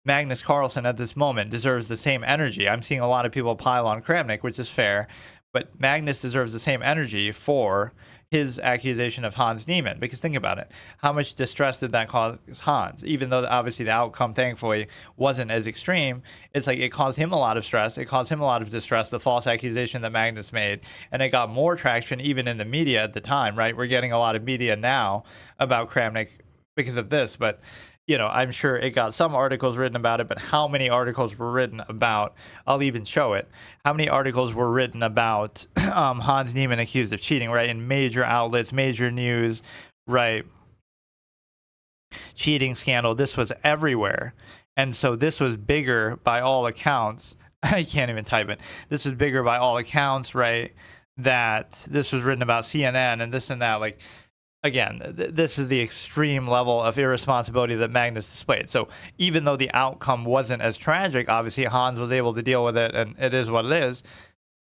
Magnus Carlsen at this moment deserves the same energy. I'm seeing a lot of people pile on Kramnik, which is fair, but Magnus deserves the same energy for his accusation of Hans Niemann. Because think about it, how much distress did that cause Hans? Even though obviously the outcome, thankfully, wasn't as extreme, it's like it caused him a lot of stress. It caused him a lot of distress, the false accusation that Magnus made, and it got more traction even in the media at the time. Right, we're getting a lot of media now about Kramnik because of this, but I'm sure it got some articles written about it, but how many articles were written about, I'll even show it, how many articles were written about Hans Niemann accused of cheating, right? In major outlets, major news, right? Cheating scandal, this was everywhere. And so this was bigger by all accounts. I can't even type it. This was bigger by all accounts, right? That this was written about CNN and this and that. Like, again, this is the extreme level of irresponsibility that Magnus displayed. So even though the outcome wasn't as tragic, obviously Hans was able to deal with it, and it is what it is.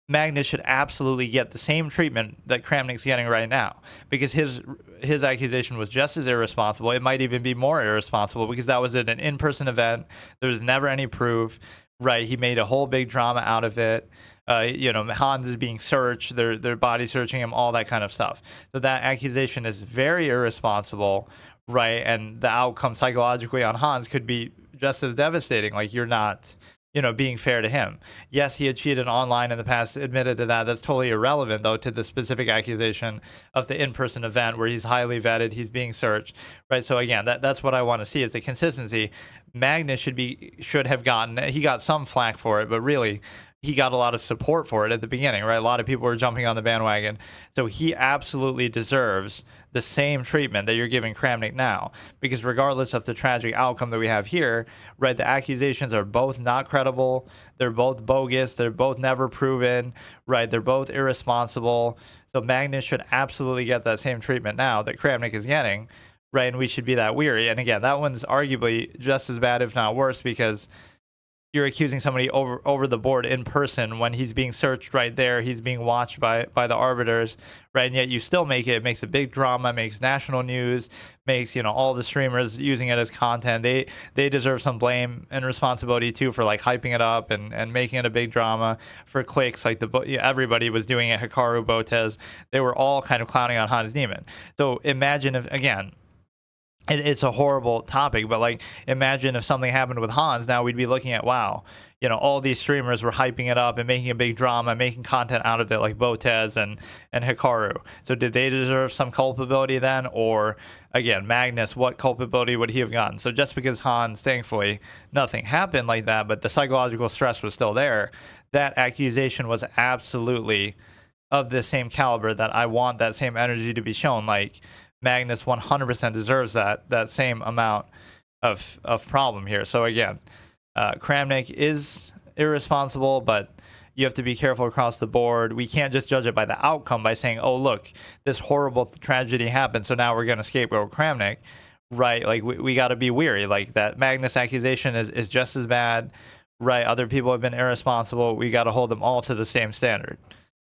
Magnus should absolutely get the same treatment that Kramnik's getting right now, because his accusation was just as irresponsible. It might even be more irresponsible because that was at an in-person event. There was never any proof, right? He made a whole big drama out of it. Hans is being searched, their body searching him, all that kind of stuff. So that accusation is very irresponsible, right? And the outcome psychologically on Hans could be just as devastating. Like, you're not, being fair to him. Yes, he had cheated online in the past, admitted to that. That's totally irrelevant, though, to the specific accusation of the in-person event where he's highly vetted, he's being searched, right? So again, that's what I want to see, is the consistency. Magnus should have gotten, he got some flack for it, but really, he got a lot of support for it at the beginning, right? A lot of people were jumping on the bandwagon. So he absolutely deserves the same treatment that you're giving Kramnik now, because regardless of the tragic outcome that we have here, right, the accusations are both not credible. They're both bogus. They're both never proven, right? They're both irresponsible. So Magnus should absolutely get that same treatment now that Kramnik is getting, right? And we should be that weary. And again, that one's arguably just as bad, if not worse, because you're accusing somebody over the board in person when he's being searched right there. He's being watched by the arbiters, right? And yet you still it makes a big drama, makes national news, makes, all the streamers using it as content. They deserve some blame and responsibility too for like hyping it up and making it a big drama for clicks. Like everybody was doing it. Hikaru, Botez, they were all kind of clowning on Hans Niemann. So imagine if, again, it's a horrible topic, but like, imagine if something happened with Hans. Now we'd be looking at, wow, all these streamers were hyping it up and making a big drama, making content out of it, like Botez and Hikaru. So did they deserve some culpability then? Or again, Magnus, what culpability would he have gotten? So just because Hans, thankfully, nothing happened like that, but the psychological stress was still there, that accusation was absolutely of the same caliber that I want that same energy to be shown. Like, Magnus 100% deserves that same amount of problem here. So again, Kramnik is irresponsible, but you have to be careful across the board. We can't just judge it by the outcome by saying, oh, look, this horrible tragedy happened, so now we're going to scapegoat Kramnik, right? Like, we got to be weary. Like, that Magnus accusation is just as bad, right? Other people have been irresponsible. We got to hold them all to the same standard.